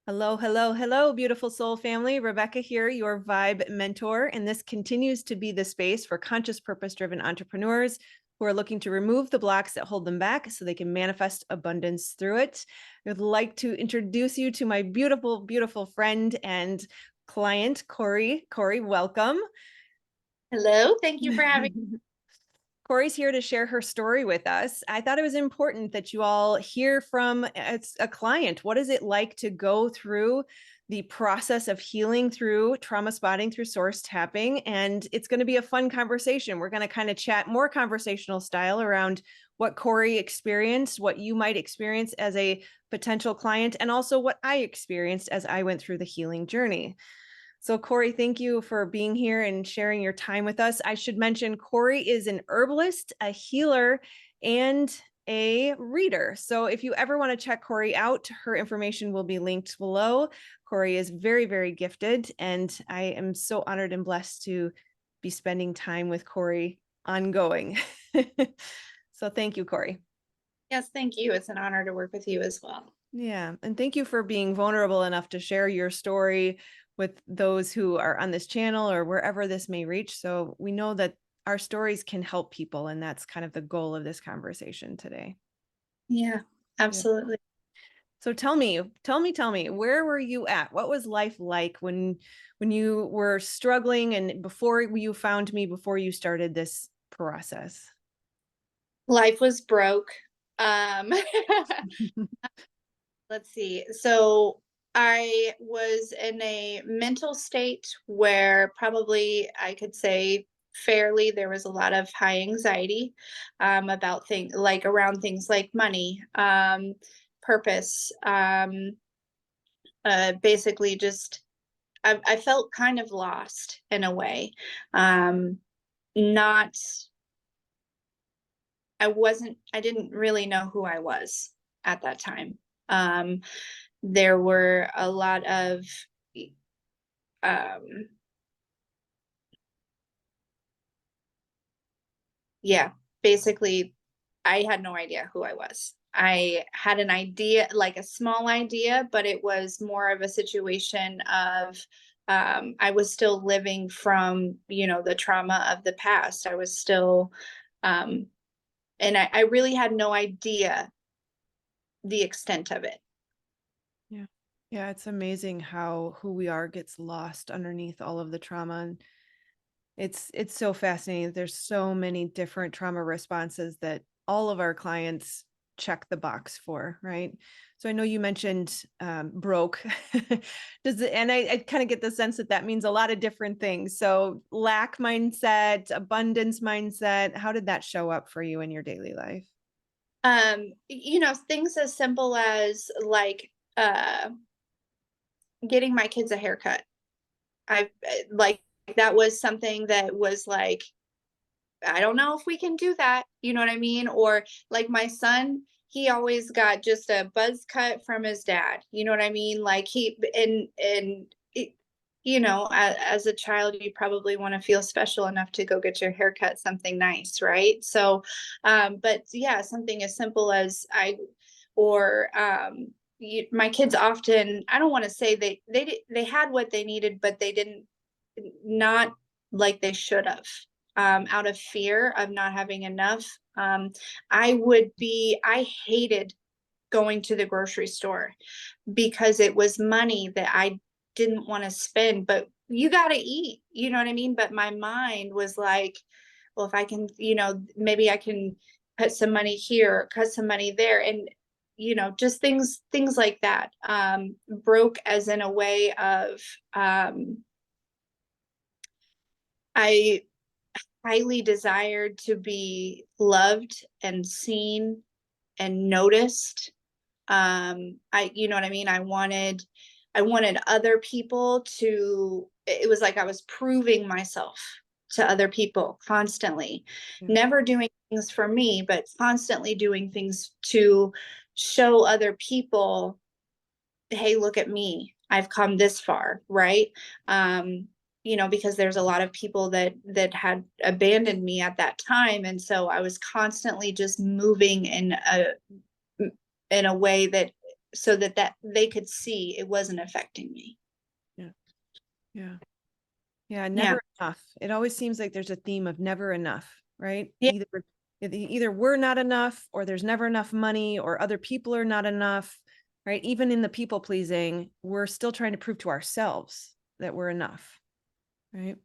Hello, hello, hello, beautiful soul family. Rebecca here, your vibe mentor. And this continues to be the space for conscious, purpose driven entrepreneurs who are looking to remove the blocks that hold them back so they can manifest abundance through it. I would like to introduce you to my beautiful, beautiful friend and client, Corie. Corie, welcome. Hello, thank you for having Corie's here to share her story with us. I thought it was important that you all hear from a client. What is it like to go through the process of healing through trauma spotting, through source tapping? And it's going to be a fun conversation. We're going to kind of chat more conversational style around what Corie experienced, what you might experience as a potential client, and also what I experienced as I went through the healing journey. So Corie, thank you for being here and sharing your time with us. I should mention Corie is an herbalist, a healer, and a reader. So if you ever want to check Corie out, her information will be linked below. Corie is very, very gifted, and I am so honored and blessed to be spending time with Corie ongoing. So thank you, Corie. Yes, thank you. It's an honor to work with you as well. Yeah. And thank you for being vulnerable enough to share your story with those who are on this channel or wherever this may reach. So we know that our stories can help people. And that's kind of the goal of this conversation today. Yeah, Beautiful. absolutely. So tell me, where were you at? What was life like when you were struggling and before you found me, before you started this process? Life was broke. Um, let's see. So I was in a mental state where probably I could say fairly there was a lot of high anxiety about things like around things like money, purpose, basically just I felt kind of lost in a way. Not, I didn't really know who I was at that time. Um, there were a lot of, um, yeah, basically, I had no idea who I was. I had an idea, like a small idea, but it was more of a situation of I was still living from, the trauma of the past. I was still, um, and I really had no idea the extent of it. Yeah. Yeah, it's amazing how who we are gets lost underneath all of the trauma. And it's so fascinating. There's so many different trauma responses that all of our clients check the box for, right? So I know you mentioned broke. I kind of get the sense that that means a lot of different things. So lack mindset, abundance mindset, how did that show up for you in your daily life? Things as simple as like getting my kids a haircut. I like that was something that was like, I don't know if we can do that. You know what I mean? Or like my son, he always got just a buzz cut from his dad. You know what I mean? Like as a child, you probably want to feel special enough to go get your haircut something nice, right? So, but yeah, something as simple as my kids often, I don't want to say they had what they needed, but they didn't, not like they should have, out of fear of not having enough. I hated going to the grocery store because it was money that I didn't want to spend, but you got to eat, you know what I mean? But my mind was like, well, if I can, maybe I can put some money here, cut some money there. And, just things like that. Broke as in a way of, I highly desired to be loved and seen and noticed. You know what I mean? I wanted other people to, it was like I was proving myself to other people constantly, Yeah. never doing things for me, but constantly doing things to show other people, hey, look at me. I've come this far, right? Because there's a lot of people that had abandoned me at that time. And so I was constantly just moving in a way that so that they could see it wasn't affecting me. Yeah. Yeah. Yeah. Yeah. Never enough. It always seems like there's a theme of never enough, right? Yeah. Either we're not enough, or there's never enough money, or other people are not enough, right? Even in the people pleasing, we're still trying to prove to ourselves that we're enough, right?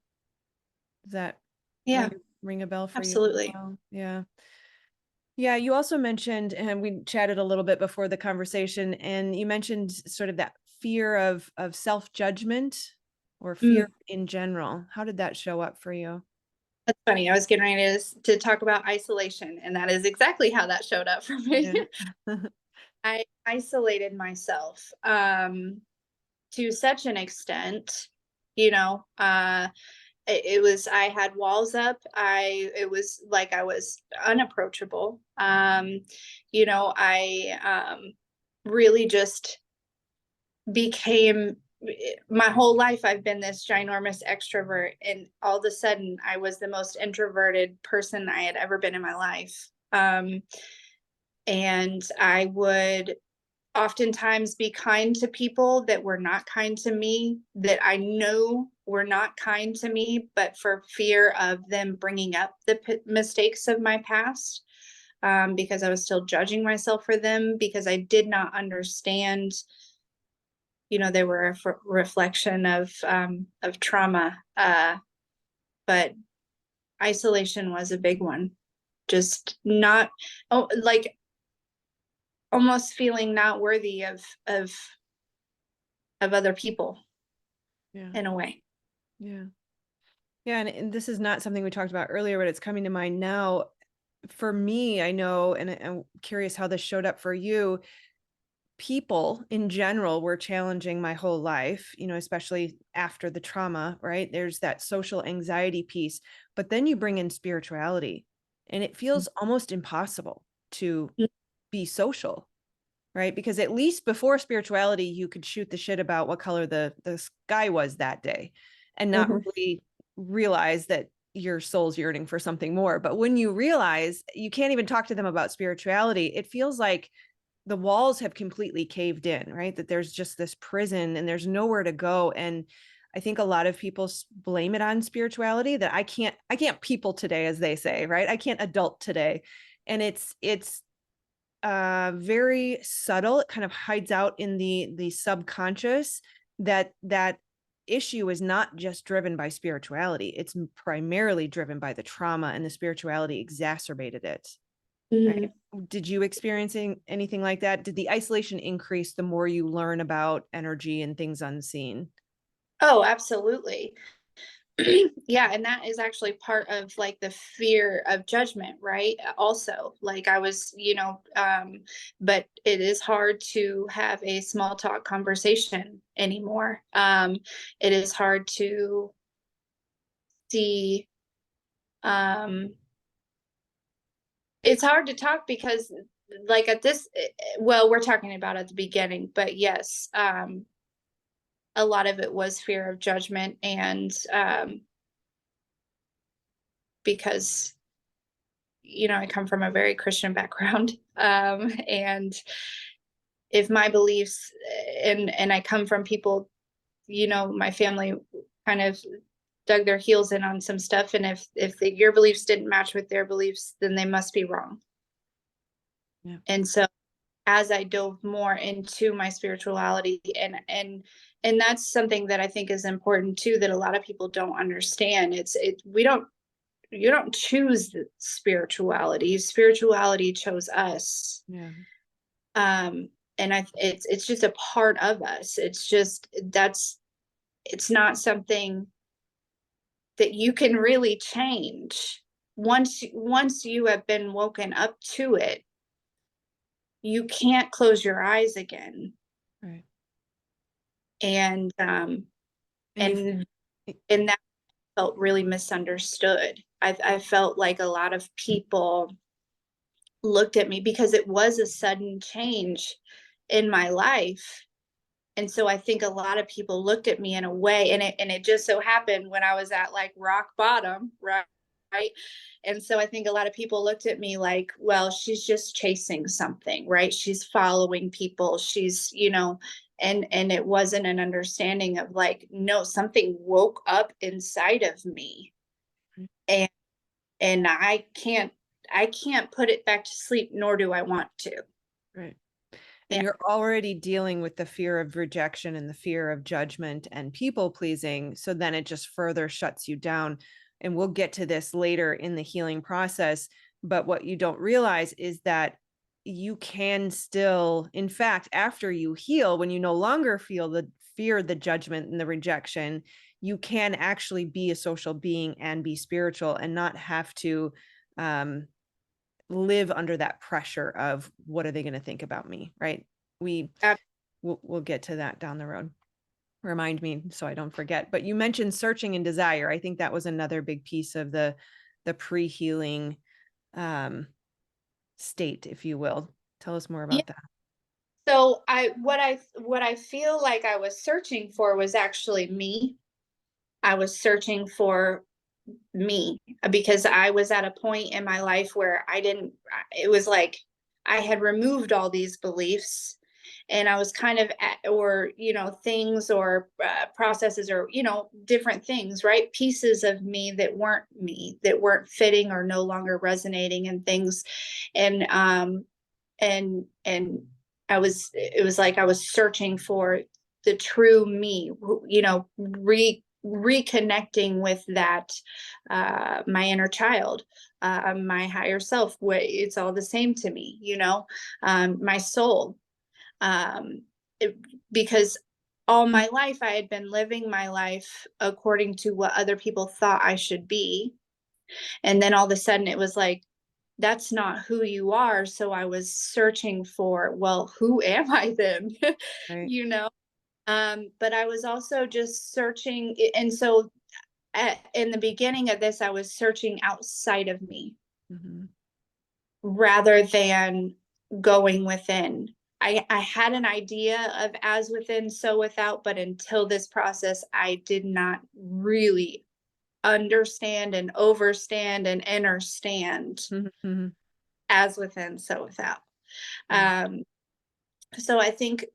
Does that Yeah. ring a bell for you as Absolutely. well? Yeah. Yeah, you also mentioned, and we chatted a little bit before the conversation, and you mentioned sort of that fear of self-judgment, or fear Mm, in general. How did that show up for you? that's funny. I was getting ready to talk about isolation, and that is exactly how that showed up for me. Yeah. I isolated myself to such an extent, you know, it was, I had walls up. It was like I was unapproachable. I really just became, my whole life I've been this ginormous extrovert, and all of a sudden I was the most introverted person I had ever been in my life. And I would oftentimes be kind to people that were not kind to me, that I know were not kind to me, but for fear of them bringing up the mistakes of my past, because I was still judging myself for them, because I did not understand, they were a reflection of trauma. But isolation was a big one. Just not, oh, like almost feeling not worthy of other people Yeah. in a way. Yeah. Yeah. And this is not something we talked about earlier, but it's coming to mind now. For me, I know, and I'm curious how this showed up for you. People in general were challenging my whole life, especially after the trauma, right? There's that social anxiety piece, but then you bring in spirituality, and it feels almost impossible to be social, right? Because at least before spirituality, you could shoot the shit about what color the sky was that day and not Mhm. really realize that your soul's yearning for something more. But when you realize you can't even talk to them about spirituality, it feels like the walls have completely caved in, right? That there's just this prison and there's nowhere to go. And I think a lot of people blame it on spirituality, that I can't people today, as they say, right? I can't adult today. And it's very subtle. It kind of hides out in the subconscious, that issue is not just driven by spirituality. It's primarily driven by the trauma, and the spirituality exacerbated it. Right? Mhm. Did you experience anything like that? Did the isolation increase the more you learn about energy and things unseen? Oh, absolutely. Yeah, and that is actually part of like the fear of judgment, right? Also, like I was, but it is hard to have a small talk conversation anymore. It is hard to see, um it's hard to talk because like at this, well, we're talking about at the beginning, but yes, a lot of it was fear of judgment, and because I come from a very Christian background, and if my beliefs, and I come from people, my family kind of dug their heels in on some stuff, and if your beliefs didn't match with their beliefs, then they must be wrong. Yeah. And so as I dove more into my spirituality, and that's something that I think is important too, that a lot of people don't understand. We don't, you don't choose the spirituality. Spirituality chose us. Yeah. Um and it's just a part of us. It's just, it's not something that you can really change. Once you have been woken up to it, you can't close your eyes again. Right. And And you and and that felt really misunderstood. I felt like a lot of people looked at me because it was a sudden change in my life. And so I think a lot of people looked at me in a way, and it just so happened when I was at like rock bottom, right? right? And so I think a lot of people looked at me like, well, she's just chasing something, right? She's following people. She's, and it wasn't an understanding of like, no, something woke up inside of me. Right. And and I can't put it back to sleep, nor do I want to. Right. And Yeah. you're already dealing with the fear of rejection and the fear of judgment and people pleasing. So then it just further shuts you down. And we'll get to this later in the healing process. But what you don't realize is that you can still, in fact, after you heal, when you no longer feel the fear, the judgment, and the rejection, you can actually be a social being and be spiritual and not have to um, live under that pressure of what are they going to think about me, right? We Ab- we'll get to that down the road. Remind me so I don't forget. But you mentioned searching and desire. I think that was another big piece of the pre-healing um, state, if you will. Tell us more yeah. about that. So what I feel like I was searching for was actually me. I was searching for me because I was at a point in my life where it was like I had removed all these beliefs, and I was kind of at, or, things or processes or, different things, right? Pieces of me that weren't fitting or no longer resonating and things. And, and it was like I was searching for the true me, reconnecting with that, my inner child, my higher self. It's all the same to me, my soul. um, it, because all my life I had been living my life according to what other people thought I should be. And then all of a sudden it was like, that's not who you are. So I was searching for, well, who am I then? Right. you know? But I was also just searching. And so in the beginning of this, I was searching outside of me Mm-hmm. rather than going within. I had an idea of as within, so without, but until this process, I did not really understand and overstand and understand Mm-hmm. as within, so without. Yeah. Um, so I think,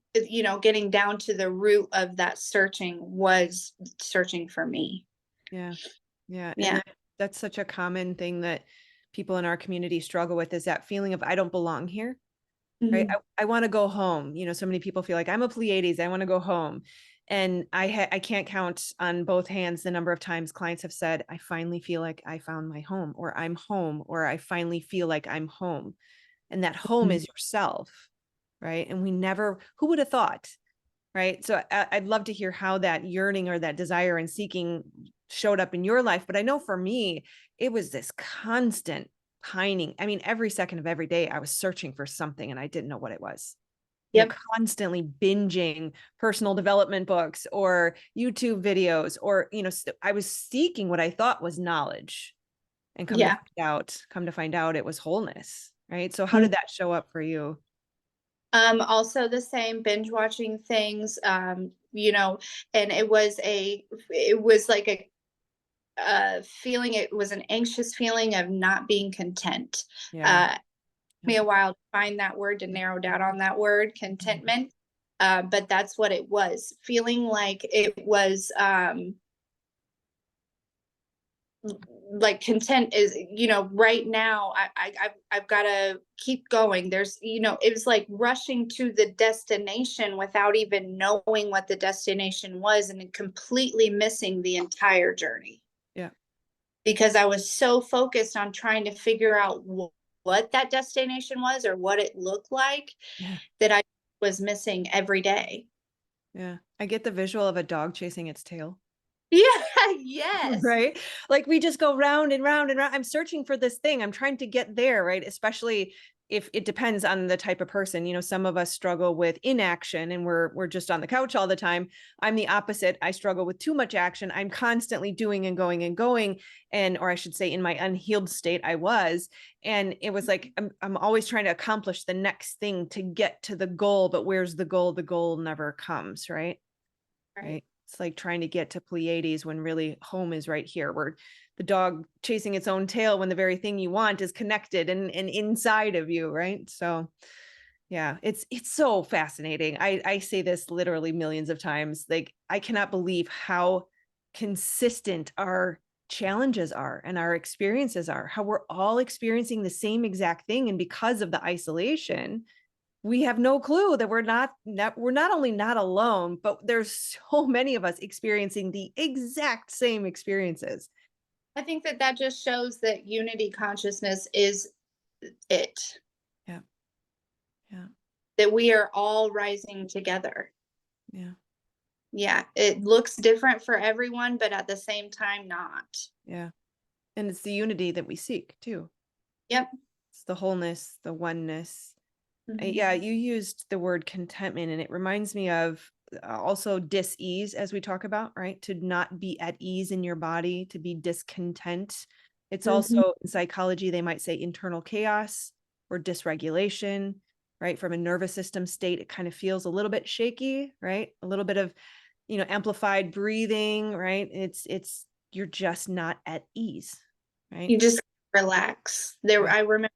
getting down to the root of that searching was searching for me. Yeah. Yeah. And Yeah. that's such a common thing that people in our community struggle with, is that feeling of I don't belong here. Right. Mhm. I want to go home. So many people feel like I'm a Pleiades. I want to go home. And I can't count on both hands the number of times clients have said, I finally feel like I found my home, or I'm home, or I finally feel like I'm home. And that home Mhm. is yourself. Right. And who would have thought? Right. So I'd love to hear how that yearning or that desire and seeking showed up in your life. But I know for me, it was this constant pining. I mean, every second of every day, I was searching for something and I didn't know what it was. Yep. Constantly binging personal development books or YouTube videos, or, I was seeking what I thought was knowledge, and Yeah. come to find out it was wholeness. Right. So how did that show up for you? Also the same, binge watching things, and it was like a feeling. It was an anxious feeling of not being content. Yeah. Uh, Yeah. me a while to find that word, to narrow down on that word, contentment. But that's what it was. Feeling like it was, like content is, right now I've got to keep going. It was like rushing to the destination without even knowing what the destination was, and completely missing the entire journey Yeah. because I was so focused on trying to figure out what that destination was or what it looked like, Yeah. that I was missing every day. Yeah. I get the visual of a dog chasing its tail. Yeah. Yes. Right. Like we just go round and round and round. I'm searching for this thing. I'm trying to get there. Right. Especially if it depends on the type of person. Some of us struggle with inaction and we're just on the couch all the time. I'm the opposite. I struggle with too much action. I'm constantly doing and going and going. And, or I should say, in my unhealed state, I was. And it was like, I'm always trying to accomplish the next thing to get to the goal. But where's the goal? The goal never comes. Right. Right. Right. It's like trying to get to Pleiades when really home is right here, where the dog chasing its own tail when the very thing you want is connected and inside of you, right? So yeah, it's so fascinating. I say this literally millions of times. Like, I cannot believe how consistent our challenges are and our experiences are, how we're all experiencing the same exact thing. And because of the isolation, we have no clue that we're not only not alone, but there's so many of us experiencing the exact same experiences. I think that that just shows that unity consciousness is it, Yeah. Yeah. that we are all rising together. Yeah. Yeah, it looks different for everyone, but at the same time, not. Yeah. And it's the unity that we seek too. Yep. It's the wholeness, the oneness. Yeah, Mhm. you used the word contentment, and it reminds me of also dis-ease, as we talk about, right? To not be at ease in your body, to be discontent. It's Mhm. also in psychology, they might say internal chaos or dysregulation, right? From a nervous system state, it kind of feels a little bit shaky, right? A little bit of, amplified breathing, right? You're just not at ease, right? You just relax. There, Yeah. I remember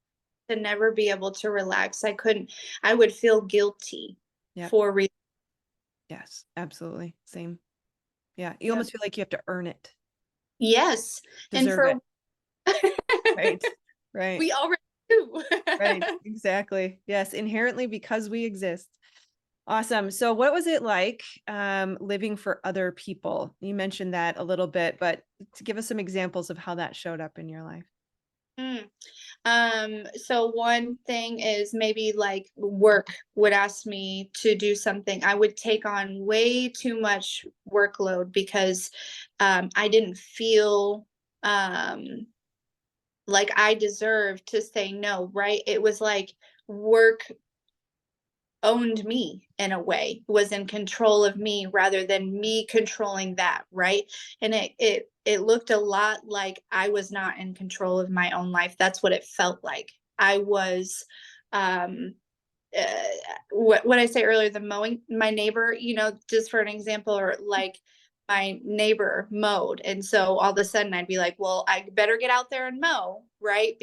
to never be able to relax. I couldn't, I would feel guilty Yep. for Yes, absolutely. Same. Yeah. You yeah. almost feel like you have to earn it, Yes. And deserve for it. Right. Right. we already do. Right. Exactly. Yes. Inherently because we exist. Awesome. So what was it like living for other people? You mentioned that a little bit, but to give us some examples of how that showed up in your life. Mm. So one thing is maybe like work would ask me to do something. I would take on way too much workload because I didn't feel um, like I deserved to say no, right? It was like work owned me in a way, was in control of me rather than me controlling that, right? And it looked a lot like I was not in control of my own life. That's what it felt like. I was um uh, what I say earlier, the mowing, my neighbor, just for an example, or like my neighbor mowed. And so all of a sudden I'd be like, well, I better get out there and mow, right?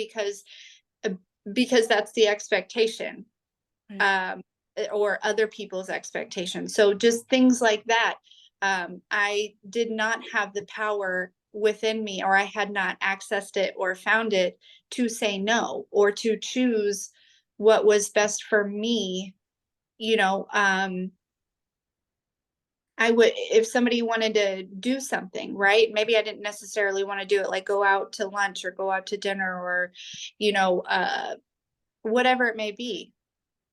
Uh, because that's the expectation. Right. Um, or other people's expectations. So just things like that. I did not have the power within me, or I had not accessed it or found it to say no or to choose what was best for me. You know, I would, if somebody wanted to do something, right? Maybe I didn't necessarily want to do it, like go out to lunch or go out to dinner or, you know, uh, whatever it may be.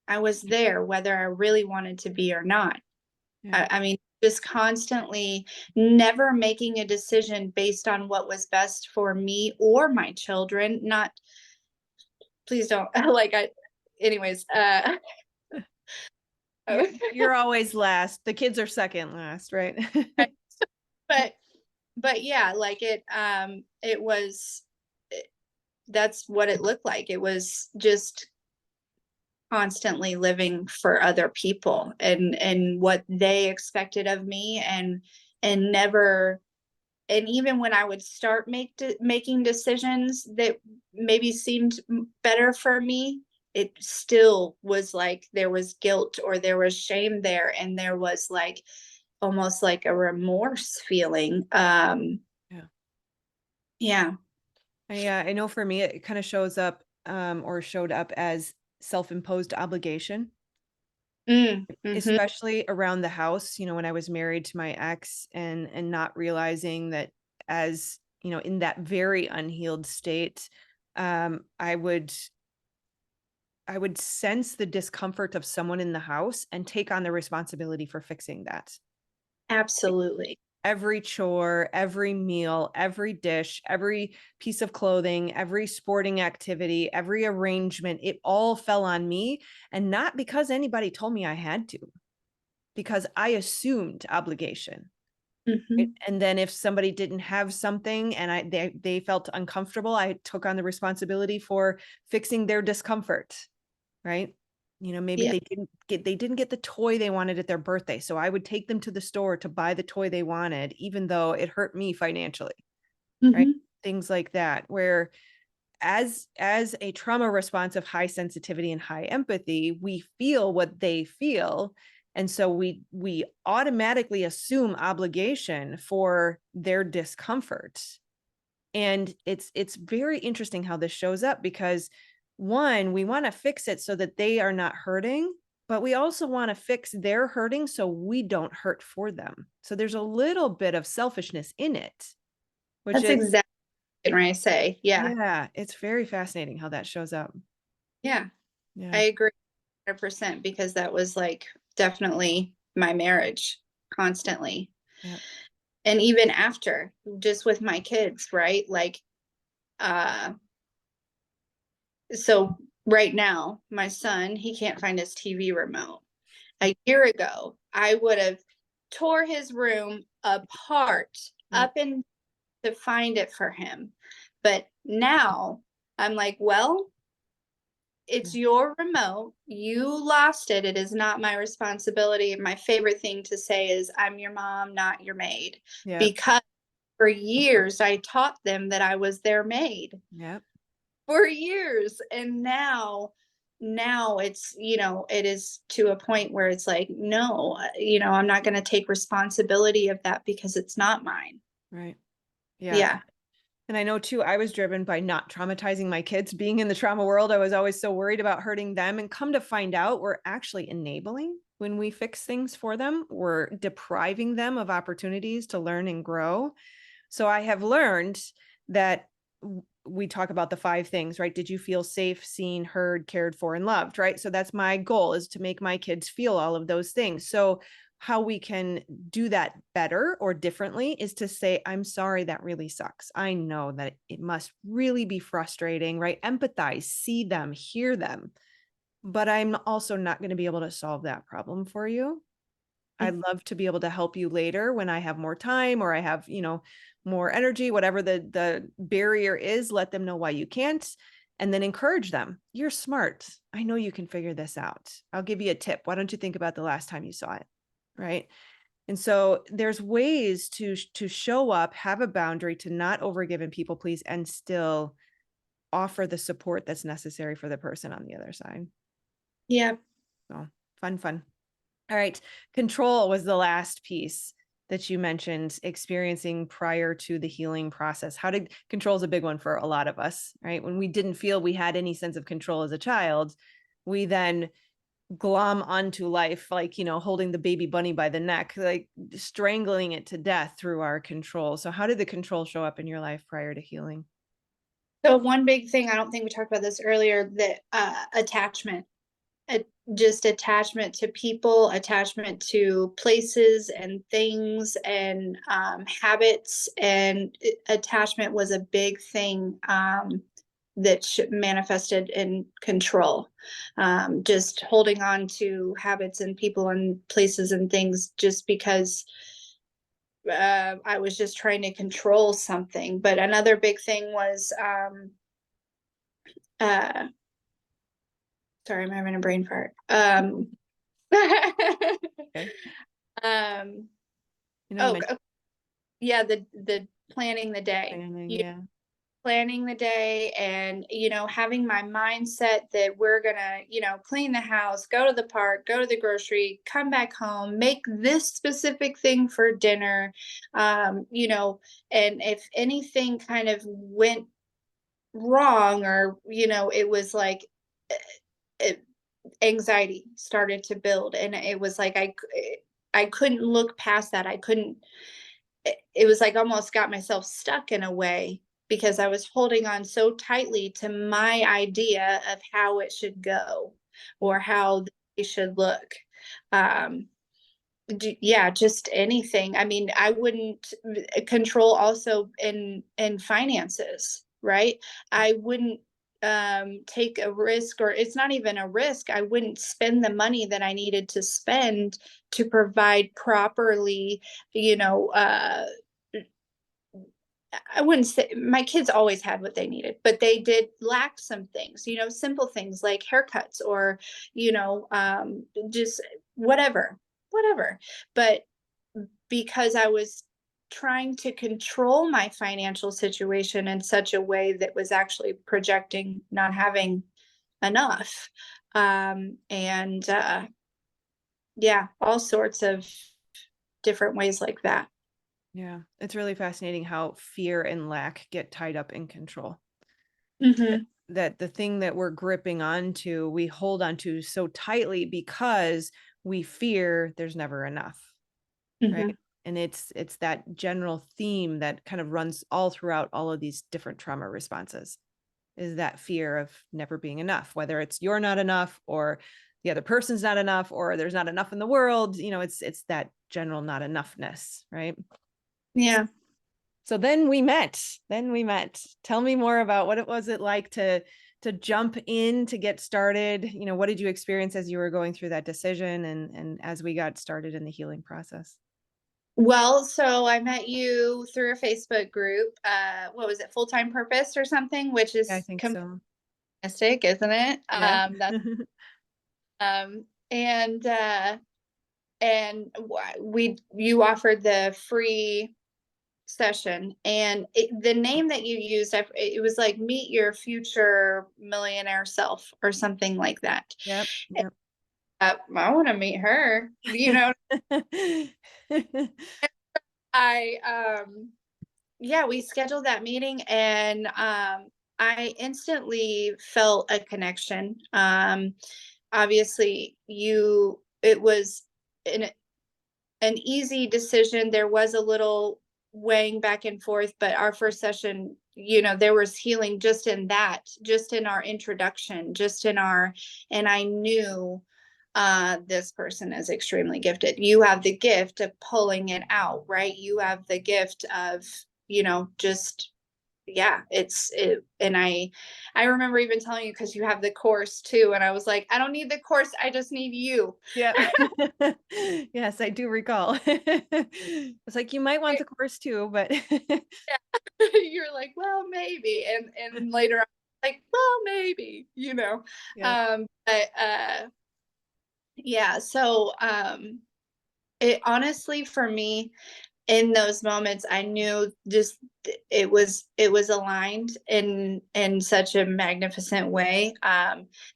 I was there whether I really wanted to be or not. Yeah. I mean, just constantly never making a decision based on what was best for me or my children. Not, please don't like I, anyways. You're always last. The kids are second last, right? but but yeah, like it was. That's what it looked like. It was just constantly living for other people and what they expected of me and never, and even when I would start making decisions that maybe seemed better for me, it still was like there was guilt or there was shame there, and there was like almost like a remorse feeling. Yeah. Yeah. I know for me, it kind of shows up or showed up as self-imposed obligation, Mm-hmm. especially around the house, when I was married to my ex and not realizing that as, in that very unhealed state, I would sense the discomfort of someone in the house and take on the responsibility for fixing that. Absolutely. Every chore, every meal, every dish, every piece of clothing, every sporting activity, every arrangement, it all fell on me. And not because anybody told me I had to, because I assumed obligation. Right? Hmm. And then if somebody didn't have something and they felt uncomfortable, I took on the responsibility for fixing their discomfort. Right. Maybe Yeah. they didn't get the toy they wanted at their birthday. So I would take them to the store to buy the toy they wanted, even though it hurt me financially, right? Hmm. Things like that, where as a trauma response of high sensitivity and high empathy, we feel what they feel. And so we automatically assume obligation for their discomfort. And it's very interesting how this shows up, because one, we want to fix it so that they are not hurting, but we also want to fix their hurting so we don't hurt for them. So there's a little bit of selfishness in it, which That's is, exactly what I say. Yeah. yeah, it's very fascinating how that shows up. Yeah. I Yeah. agree 100% because that was like definitely my marriage constantly. Yeah. And even after, just with my kids, right? Like, uh, so right now, my son, he can't find his TV remote. A year ago, I would have tore his room apart Yeah. up and to find it for him. But now I'm like, well, Yeah. it's your remote. You lost it. It is not my responsibility. My favorite thing to say is, I'm your mom, not your maid. Yeah. Because for years, I taught them that I was their maid Yeah. for years. And now it's, it is to a point where it's like, no, I'm not going to take responsibility of that because it's not mine. Right. Yeah. Yeah. And I know too, I was driven by not traumatizing my kids. Being in the trauma world, I was always so worried about hurting them. And come to find out, we're actually enabling when we fix things for them. We're depriving them of opportunities to learn and grow. So I have learned that we talk about the 5 things, right? Did you feel safe, seen, heard, cared for, and loved, right? So that's my goal, is to make my kids feel all of those things. So how we can do that better or differently is to say, I'm sorry, that really sucks. I know that it must really be frustrating, right? Empathize, see them, hear them. But I'm also not going to be able to solve that problem for you. I'd love to be able to help you later when I have more time, or I have, more energy, whatever the barrier is. Let them know why you can't, and then encourage them. You're smart. I know you can figure this out. I'll give you a tip. Why don't you think about the last time you saw it? Right. And so there's ways to show up, have a boundary, to not overgive and people please, and still offer the support that's necessary for the person on the other side. Yeah. So fun. All right. Control was the last piece that you mentioned experiencing prior to the healing process. How did control is a big one for a lot of us, right? When we didn't feel we had any sense of control as a child, we then glom onto life, like, holding the baby bunny by the neck, like strangling it to death through our control. So how did the control show up in your life prior to healing? So one big thing, I don't think we talked about this earlier, that attachment. uh, just attachment to people, attachment to places and things, and habits. And attachment was a big thing that manifested in control. Just holding on to habits and people and places and things just because I was just trying to control something. But another big thing was uh, sorry, I'm having a brain fart. Okay. um, You oh, mentioned yeah, the planning the day. planning. You Yeah. planning the day, and having my mindset that we're gonna clean the house, go to the park, go to the grocery, come back home, make this specific thing for dinner. And if anything kind of went wrong, or it was like it, anxiety started to build, and it was like I couldn't look past that. I couldn't. It was like almost got myself stuck in a way because I was holding on so tightly to my idea of how it should go or how they should look. Um, yeah, just anything. I mean, I wouldn't control also in finances, right? I wouldn't take a risk, or it's not even a risk. I wouldn't spend the money that I needed to spend to provide properly, you know, I wouldn't say my kids always had what they needed, but they did lack some things, simple things like haircuts or, just whatever, whatever. But because I was trying to control my financial situation in such a way that was actually projecting not having enough. And yeah, all sorts of different ways like that. Yeah, it's really fascinating how fear and lack get tied up in control. Hmm. That the thing that we're gripping onto, we hold onto so tightly because we fear there's never enough, Hmm. right? And it's that general theme that kind of runs all throughout all of these different trauma responses, is that fear of never being enough, whether it's you're not enough or the other person's not enough or there's not enough in the world. It's that general not enoughness, right? Yeah. So then we met. Tell me more about what it was it like to jump in to get started. What did you experience as you were going through that decision and as we got started in the healing process? Well, so I met you through a Facebook group. What was it, Full Time Purpose or something, which Yeah, I is think so. communistic, isn't it? Yeah. That's um, and uh, and we you offered the free session, and the name that you used, it was like Meet Your Future Millionaire Self or something like that. Yep. Yep. I want to meet her. I Yeah, we scheduled that meeting, and I instantly felt a connection. Obviously, it was an an easy decision. There was a little weighing back and forth, but our first session, there was healing just in our introduction, and I knew this person is extremely gifted. You have the gift of pulling it out, right? You have the gift of, just yeah, and I remember even telling you, because you have the course too, and I was like, I don't need the course, I just need you. Yep. Yes, I do recall. It's like you might want the course too, but You're like, well, maybe, and later on, like, well, maybe, yeah. but yeah, so it honestly, for me, in those moments, I knew just it was aligned in such a magnificent way.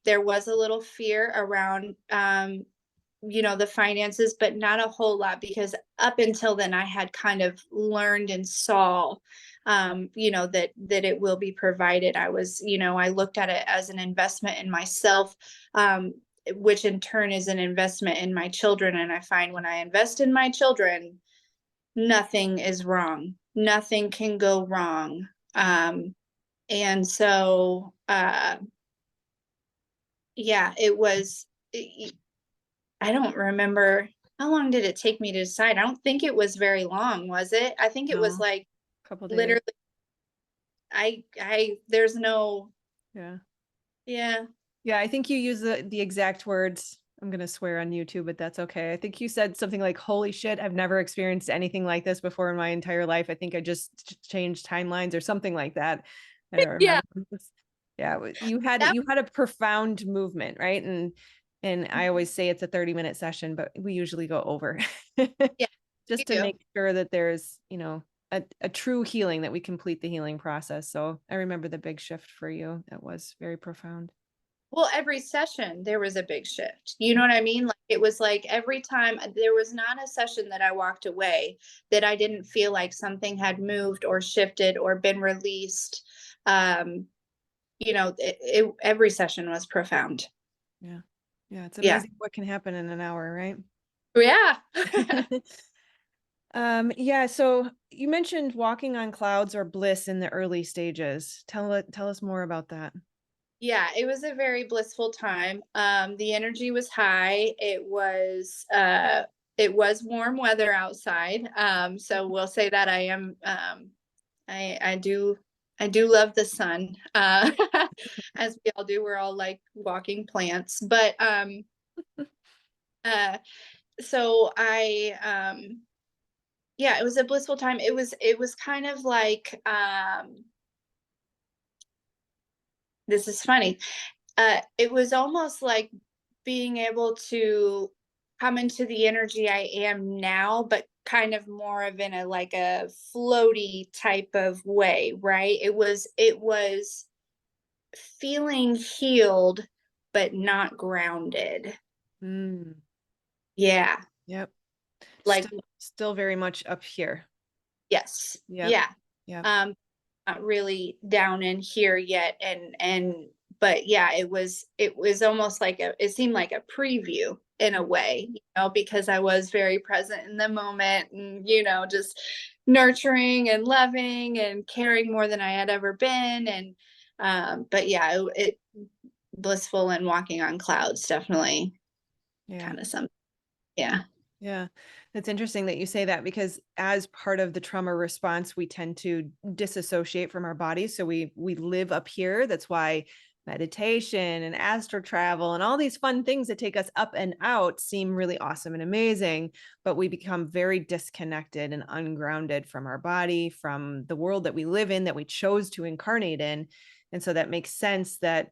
There was a little fear around the finances, but not a whole lot, because up until then I had kind of learned and saw that it will be provided. I looked at it as an investment in myself, which in turn is an investment in my children. And I find when I invest in my children, nothing is wrong. Nothing can go wrong. And so yeah, I don't remember how long did it take me to decide. I don't think it was very long, was it? I think it was No, like couple days. literally I there's no Yeah. yeah. Yeah, I think you use the exact words. I'm gonna swear on YouTube, but that's okay. I think you said something like, "Holy shit, I've never experienced anything like this before in my entire life. I think I just changed timelines or something like that." I don't Yeah. remember. Yeah, you had That a profound movement, right? And I always say it's a 30-minute session, but we usually go over yeah, you just to do. make sure that there's, a true healing, that we complete the healing process. So I remember the big shift for you. That was very profound. Well, every session there was a big shift. You know what I mean? Like, it was like every time, there was not a session that I walked away that I didn't feel like something had moved or shifted or been released. Um, every session was profound. Yeah. Yeah. It's Yeah. amazing what can happen in an hour, right? Yeah. Yeah. So you mentioned walking on clouds or bliss in the early stages. Tell us more about that. Yeah, it was a very blissful time. The energy was high. It was warm weather outside. So we'll say that I do love the sun. As we all do. We're all like walking plants. But uh so Yeah, it was a blissful time. It was kind of like, this is funny. It was almost like being able to come into the energy I am now, but kind of more of in a like a floaty type of way, right? It was feeling healed, but not grounded. Mm, Yeah. yep. Like, Still very much up here. yes. Yep. Yeah. Yep. Um, not really down in here yet. But yeah, it was almost like it seemed like a preview in a way, because I was very present in the moment and, just nurturing and loving and caring more than I had ever been. And, but yeah, it blissful and walking on clouds, definitely Yeah. kind of something. Yeah. Yeah, it's interesting that you say that because as part of the trauma response, we tend to disassociate from our bodies. So we live up here. That's why meditation and astral travel and all these fun things that take us up and out seem really awesome and amazing, but we become very disconnected and ungrounded from our body, from the world that we live in, that we chose to incarnate in. And so that makes sense that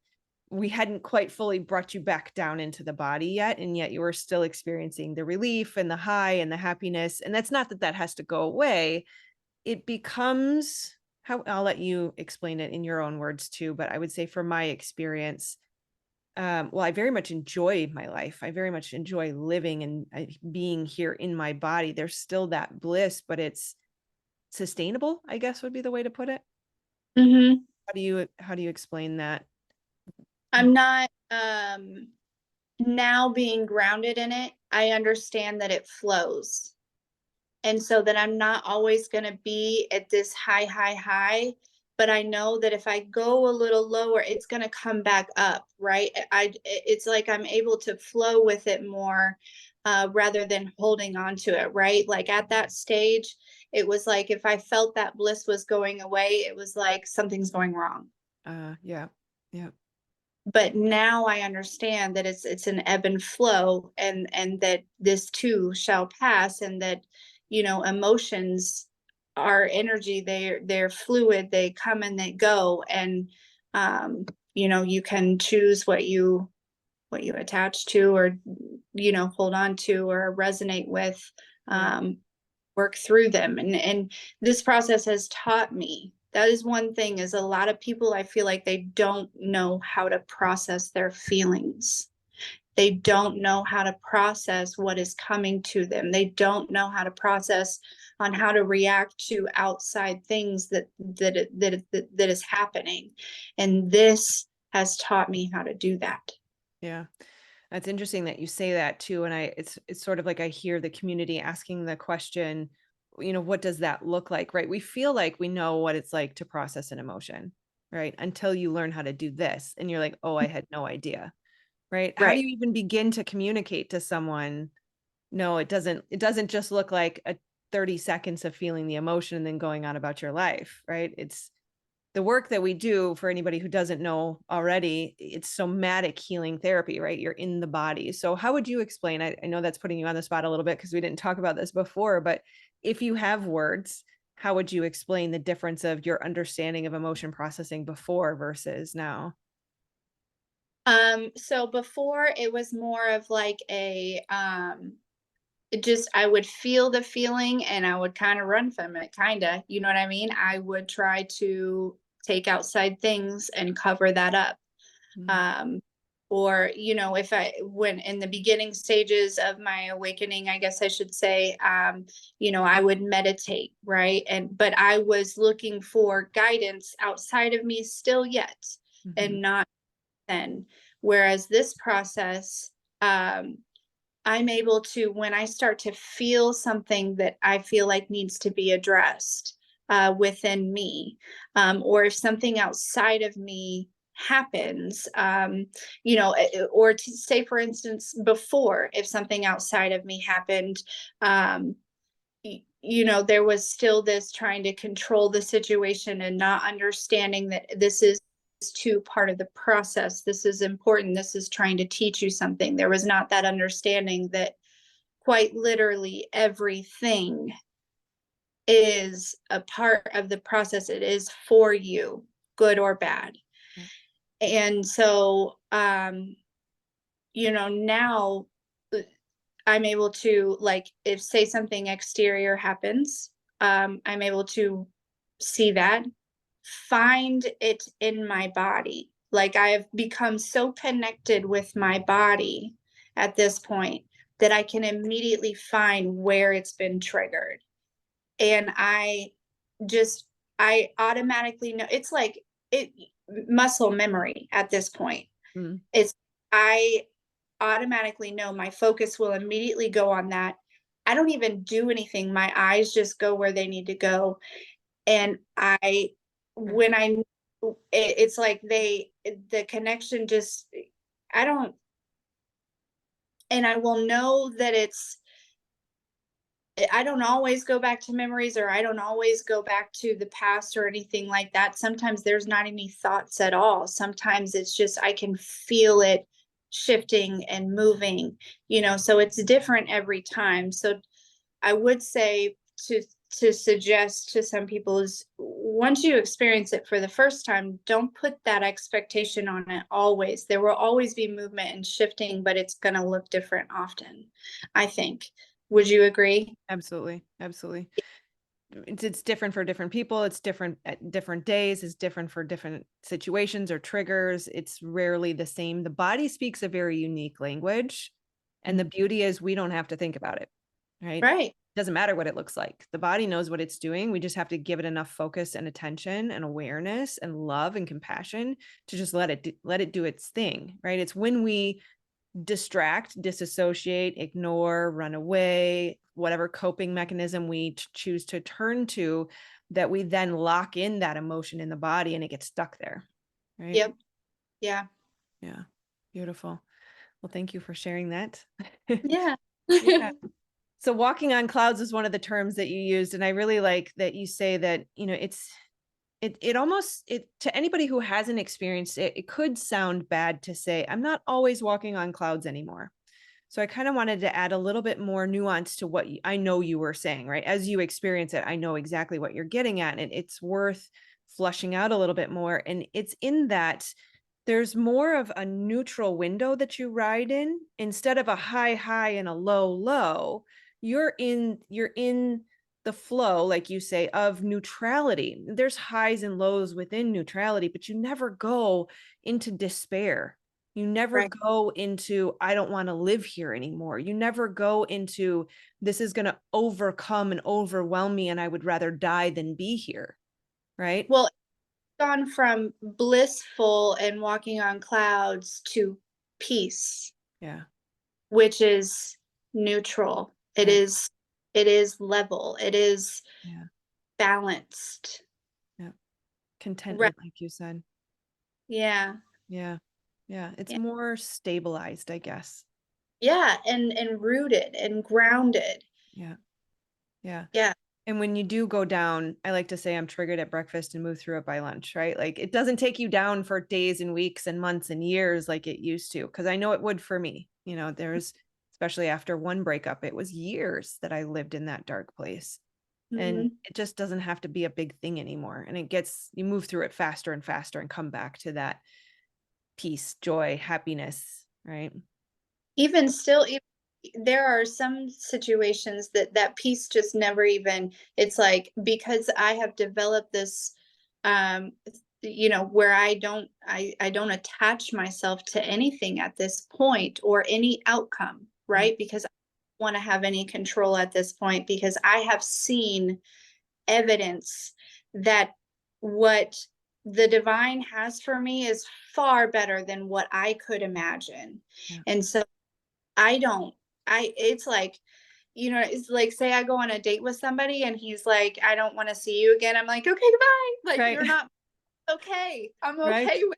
we hadn't quite fully brought you back down into the body yet, and yet you were still experiencing the relief and the high and the happiness. And that's not that that has to go away. It becomes, how, I'll let you explain it in your own words too, but I would say from my experience, well, I very much enjoy my life. I very much enjoy living and being here in my body. There's still that bliss, but it's sustainable, I guess would be the way to put it. Hmm. How do you explain that? I'm not, now being grounded in it, I understand that it flows. And so that I'm not always going to be at this high, high, high. But I know that if I go a little lower, it's going to come back up, right? It's like I'm able to flow with it more, rather than holding on to it, right? Like at that stage, it was like if I felt that bliss was going away, it was like something's going wrong. Yeah. Yeah. But now I understand that it's an ebb and flow, and that this too shall pass, and that, emotions are energy. They're fluid, they come and they go. And, you can choose what you attach to, or, hold on to, or resonate with, Yeah. um, work through them. And this process has taught me, that is one thing, is a lot of people, I feel like they don't know how to process their feelings. They don't know how to process what is coming to them. They don't know how to process on how to react to outside things that is happening. And this has taught me how to do that. Yeah. That's interesting that you say that too. And it's sort of like I hear the community asking the question, what does that look like? Right. We feel like we know what it's like to process an emotion, right? Until you learn how to do this. And you're like, oh, I had no idea. Right. How do Right. you even begin to communicate to someone? No, it doesn't just look like a 30 seconds of feeling the emotion and then going on about your life, right? It's the work that we do. For anybody who doesn't know already, it's somatic healing therapy, right? You're in the body. So how would you explain, I know that's putting you on the spot a little bit because we didn't talk about this before, but if you have words, how would you explain the difference of your understanding of emotion processing before versus now? So before, it was more of like it just, I would feel the feeling and I would kind of run from it, kind of, you know what I mean? I would try to take outside things and cover that up. Mm, Um, or, if I, when in the beginning stages of my awakening, I guess I should say, I would meditate, right? But I was looking for guidance outside of me still yet, mhm, and not then. Whereas this process, I'm able to, when I start to feel something that I feel like needs to be addressed, within me, or if something outside of me happens, or to say, for instance, before, if something outside of me happened, um, there was still this trying to control the situation and not understanding that this is too part of the process. This is important. This is trying to teach you something. There was not that understanding that quite literally everything is a part of the process. It is for you, good or bad. Yeah. And so, now uh, I'm able to, like, if say something exterior happens, I'm able to see that, find it in my body. Like, I have become so connected with my body at this point that I can immediately find where it's been triggered. And just, I automatically know. It's like it muscle memory at this point. Mm. It's I automatically know my focus will immediately go on that. I don't even do anything. My eyes just go where they need to go. And Yeah. when I, it's like the connection just, I don't, and I will know that I don't always go back to memories, or I don't always go back to the past or anything like that. Sometimes there's not any thoughts at all. Sometimes it's just I can feel it shifting and moving, so it's different every time. So I would say to suggest to some people is, once you experience it for the first time, don't put that expectation on it always. There will always be movement and shifting, but it's going to look different often, I think. Would you agree? Absolutely. Absolutely. It's different for different people. It's different at different days. It's different for different situations or triggers. It's rarely the same. The body speaks a very unique language. And the beauty is we don't have to think about it, right? Right. Doesn't matter what it looks like. The body knows what it's doing. We just have to give it enough focus and attention and awareness and love and compassion to just let it do its thing, right? It's when we distract, disassociate, ignore, run away, whatever coping mechanism we choose to turn to, that we then lock in that emotion in the body and it gets stuck there. Right. Yep. Yeah. Yeah. Beautiful. Well, thank you for sharing that. Yeah. Yeah. So walking on clouds is one of the terms that you used. And I really like that you say that, it almost, to anybody who hasn't experienced it, it could sound bad to say, I'm not always walking on clouds anymore. So I kind of wanted to add a little bit more nuance to what I know you were saying, right? As you experience it, I know exactly what you're getting at, and it's worth flushing out a little bit more. And it's in that there's more of a neutral window that you ride in instead of a high high and a low low. You're in the flow, like you say, of neutrality. There's highs and lows within neutrality, but you never go into despair. You never Right. go into, I don't want to live here anymore. You never go into, this is going to overcome and overwhelm me, and I would rather die than be here. Right. Well, it's gone from blissful and walking on clouds to peace, Yeah. which is neutral. It Right. is it is level. It is Yeah. balanced. Yeah. Right. Contentment, like you said. Yeah. Yeah. Yeah. It's Yeah. more stabilized, I guess. Yeah, and rooted and grounded. Yeah. Yeah. Yeah. And when you do go down, I like to say I'm triggered at breakfast and move through it by lunch, right? Like it doesn't take you down for days and weeks and months and years like it used to, because I know it would for me. There's, especially after one breakup, it was years that I lived in that dark place. And Mhm. it just doesn't have to be a big thing anymore. And you move through it faster and faster and come back to that peace, joy, happiness, right? Even still, there are some situations that piece just never even, it's like, because I have developed this, um where I don't attach myself to anything at this point, or any outcome, Yeah. right? Because I don't want to have any control at this point, because I have seen evidence that what the divine has for me is far better than what I could imagine. Yeah. And so I don't, it's like, it's like, say I go on a date with somebody and he's like, I don't want to see you again. I'm like, okay, goodbye. Like, Right. you're not okay. I'm Right. okay with,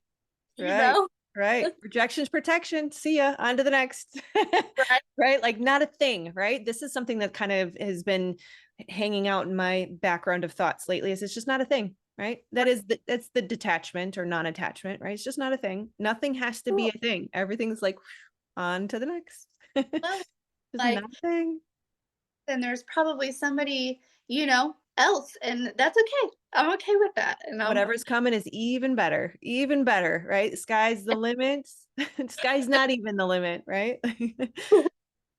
you Right. know? Right. Rejection's protection. See ya. On to the next. Right. Right. Like not a thing. Right. This is something that kind of has been hanging out in my background of thoughts lately. Is it's just not a thing. Right. That's the detachment or non-attachment. Right. It's just not a thing. Nothing has to be Cool. a thing. Everything's like on to the next. Well, Just not like, a thing. then there's probably somebody, you know, else, and that's okay. I'm okay with that. And Whatever's coming is even better, right? Sky's the limit. Sky's not even the limit, right?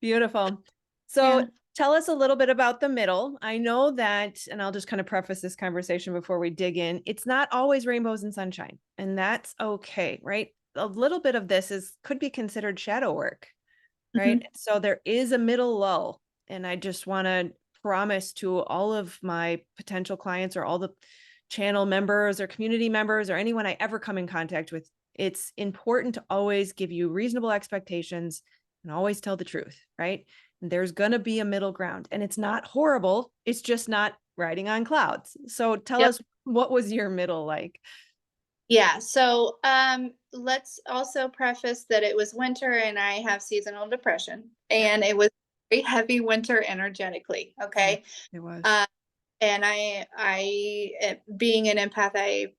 Beautiful. So yeah, tell us a little bit about the middle. I know that, and I'll just kind of preface this conversation before we dig in. It's not always rainbows and sunshine, and that's okay, right? A little bit of this could be considered shadow work, right? hmm So there is a middle lull, and I just want to promise to all of my potential clients or all the channel members or community members or anyone I ever come in contact with, it's important to always give you reasonable expectations and always tell the truth, right? And there's going to be a middle ground, and it's not horrible. It's just not riding on clouds. So tell yep. us, what was your middle like? Yeah. So let's also preface that it was winter and I have seasonal depression, and it was very heavy winter energetically. Yeah, Okay. it was. Uh, and being an empath, I,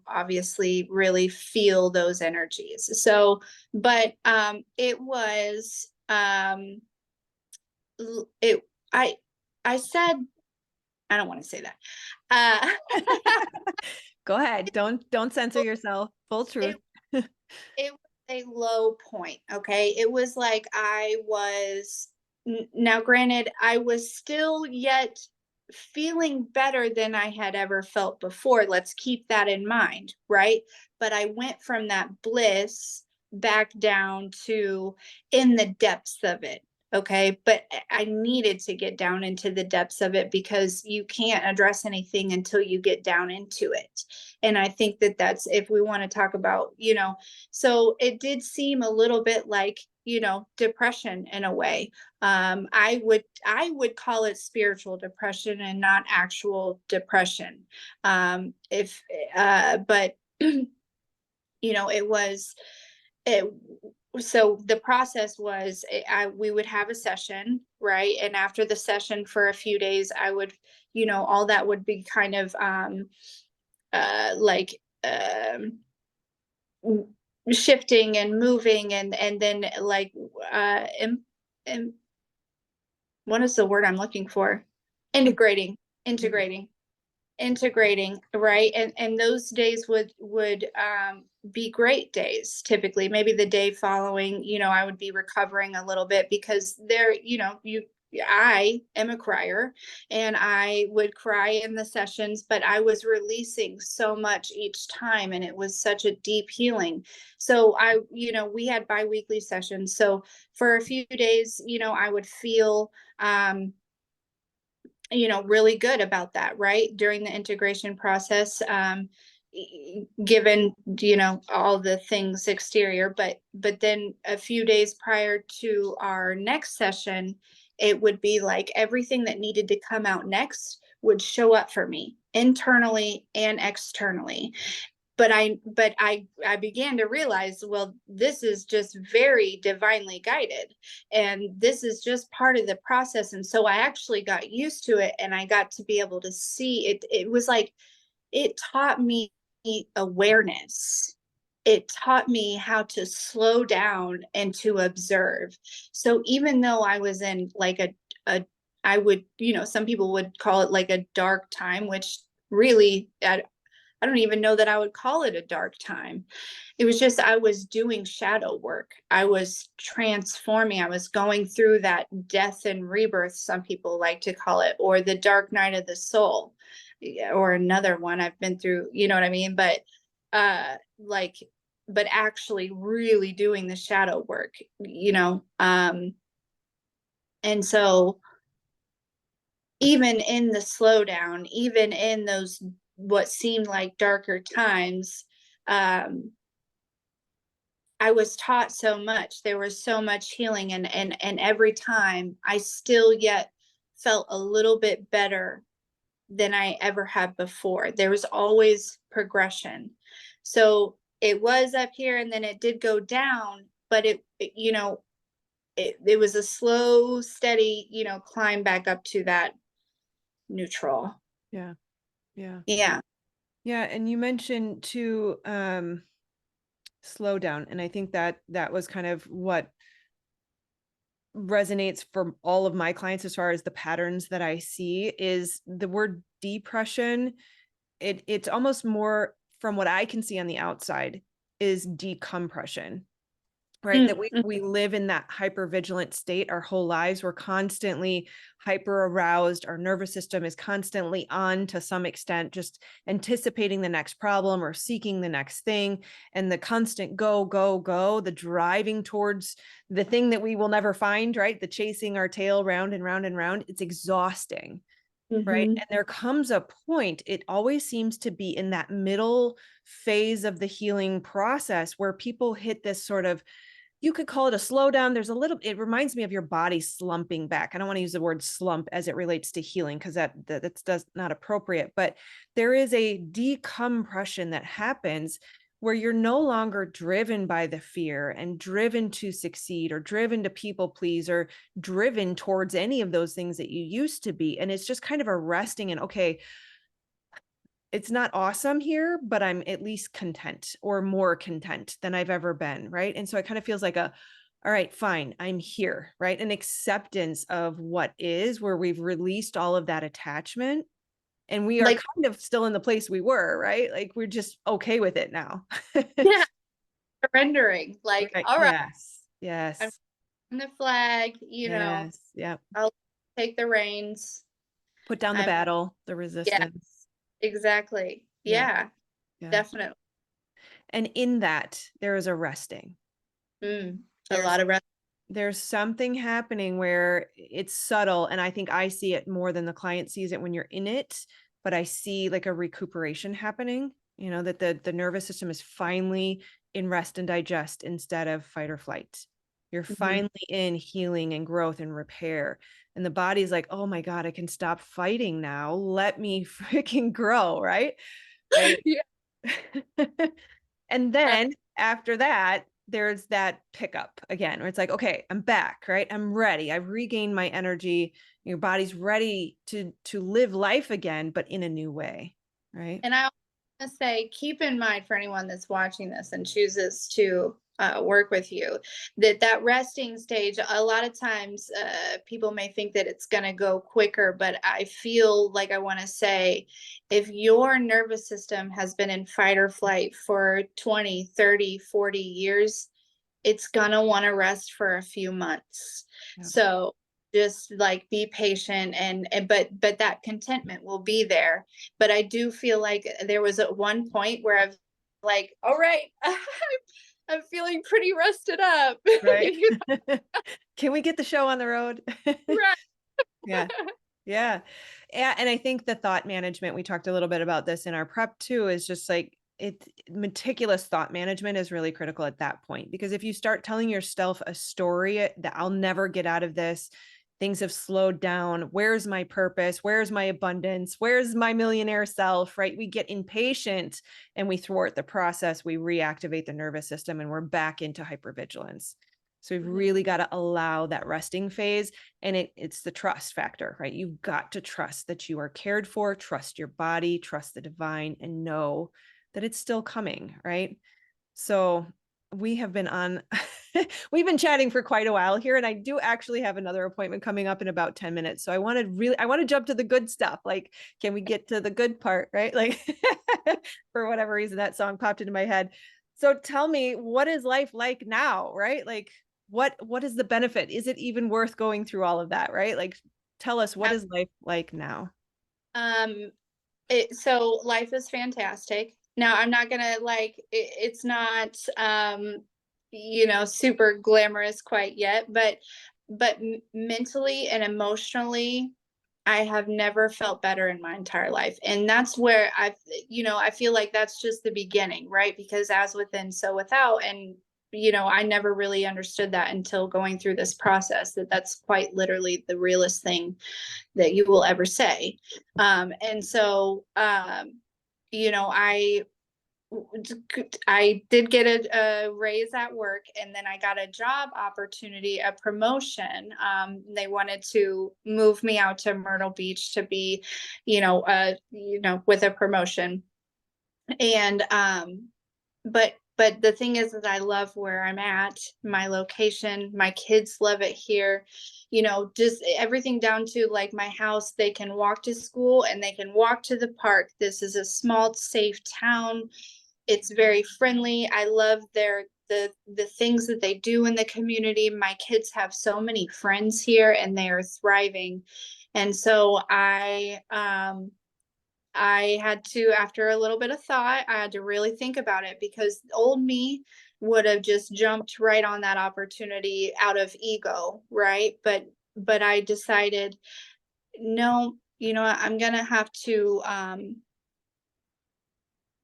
obviously really feel those energies. So, but it was, it, I said, I don't want to say that. Uh, Go ahead. Don't censor yourself. Full truth. it It was a low point, okay? It was like I was now granted, I was still yet feeling better than I had ever felt before. Let's keep that in mind, right? But I went from that bliss back down to in the depths of it. Okay. But I needed to get down into the depths of it because you can't address anything until you get down into it. And I think that that's, if we want to talk about, so it did seem a little bit like, depression in a way. I would call it spiritual depression and not actual depression. If But it was it so the process was, we would have a session, right? And after the session for a few days, I would, all that would be kind of like shifting and moving, and then like and what is the word I'm looking for? Integrating, Mhm. integrating, integrating, right? And those days would be great days. Typically, maybe the day following, I would be recovering a little bit because there, I am a crier, and I would cry in the sessions, but I was releasing so much each time, and it was such a deep healing. So we had biweekly sessions. So for a few days, I would feel really good about that, right? During the integration process, given, all the things exterior, but then a few days prior to our next session, it would be like everything that needed to come out next would show up for me internally and externally. But I began to realize, well, this is just very divinely guided, and this is just part of the process. And so I actually got used to it, and I got to be able to see it. It was like it taught me awareness. It taught me how to slow down and to observe. So even though I was in like a I would, some people would call it like a dark time, which really I don't even know that I would call it a dark time. It was just I was doing shadow work. I was transforming. I was going through that death and rebirth, some people like to call it, or the dark night of the soul, or another one I've been through, you know what I mean? Like, but actually really doing the shadow work, and so even in the slowdown, even in those what seemed like darker times, um, I was taught so much. There was so much healing, and every time I still yet felt a little bit better than I ever had before. There was always progression. So it was up here, and then it did go down, but it was a slow, steady, climb back up to that neutral. Yeah. Yeah. Yeah. Yeah. And you mentioned to slow down. And I think that that was kind of what resonates for all of my clients as far as the patterns that I see is the word depression. It's almost more from what I can see on the outside is decompression, right? That Mm, mm, we live in that hypervigilant state our whole lives. We're constantly hyper aroused. Our nervous system is constantly on to some extent, just anticipating the next problem or seeking the next thing. And the constant go, go, go, the driving towards the thing that we will never find, right? The chasing our tail round and round and round. It's exhausting. Right. mhm. And there comes a point, it always seems to be in that middle phase of the healing process where people hit this sort of, you could call it a slowdown. There's a little, it reminds me of your body slumping back. I don't want to use the word slump as it relates to healing because that's not appropriate, but there is a decompression that happens where you're no longer driven by the fear and driven to succeed or driven to people please or driven towards any of those things that you used to be. And it's just kind of a resting in, okay, it's not awesome here, but I'm at least content or more content than I've ever been. Right. And so it kind of feels like all right, fine, I'm here. Right. An acceptance of what is, where we've released all of that attachment and we are Like, kind of still in the place we were. Right. Like we're just okay with it now. yeah, surrendering. Like, Right. all right, Yes. I'm Yes. on the flag, Yes. Yep. I'll take the reins. Put down the I'm, battle, the yeah, resistance. exactly. Yeah. Yeah, Yeah. definitely. And in that, there is a resting. A lot There's of rest. there's something happening where it's subtle, and I think I see it more than the client sees it when you're in it, but I see like a recuperation happening, that the nervous system is finally in rest and digest instead of fight or flight. You're Mhm. finally in healing and growth and repair. And the body's like, oh my God, I can stop fighting now. Let me freaking grow, right? Right. Yeah. And then after that, there's that pickup again, where it's like, okay, I'm back, right? I'm ready. I've regained my energy. Your body's ready to live life again, but in a new way, right? And I want to say, keep in mind for anyone that's watching this and chooses to work with you, that resting stage, a lot of times people may think that it's going to go quicker, but I feel like I want to say, if your nervous system has been in fight or flight for 20, 30, 40 years, it's gonna want to rest for a few months. Yeah. So just like be patient, and but that contentment will be there. But I do feel like there was at one point where I've like, all right, I'm feeling pretty rested up. Right. You Can we get the show on the road? know, right. Yeah. Yeah. Yeah. And I think the thought management, we talked a little bit about this in our prep too, is just like meticulous thought management is really critical at that point. Because if you start telling yourself a story that I'll never get out of this, things have slowed down. Where's my purpose? Where's my abundance? Where's my millionaire self? Right. We get impatient and we thwart the process. We reactivate the nervous system and we're back into hypervigilance. So we've Mhm. really got to allow that resting phase. And it's the trust factor, right? You've got to trust that you are cared for, trust your body, trust the divine, and know that it's still coming, right? So we have been on, we've been chatting for quite a while here, and I do actually have another appointment coming up in about 10 minutes. So I want to jump to the good stuff. Like, can we get to the good part, right? Like, for whatever reason, that song popped into my head. So tell me, what is life like now, right? Like, what is the benefit? Is it even worth going through all of that, right? Like, tell us, what is life like now? Um, so life is fantastic. Now, I'm not gonna like it's not super glamorous quite yet, but mentally and emotionally, I have never felt better in my entire life. And that's where I feel like that's just the beginning, right? Because as within, so without. And, I never really understood that until going through this process, that's quite literally the realest thing that you will ever say. And so, you know, I I did get a raise at work, and then I got a job opportunity, a promotion. They wanted to move me out to Myrtle Beach to be, with a promotion. And but But the thing is that I love where I'm at, my location, my kids love it here, just everything down to like my house. They can walk to school and they can walk to the park. This is a small, safe town. It's very friendly. I love the things that they do in the community. My kids have so many friends here and they are thriving. And so I had to, after a little bit of thought, I had to really think about it, because old me would have just jumped right on that opportunity out of ego, right? But I decided, no, what, I'm gonna have to are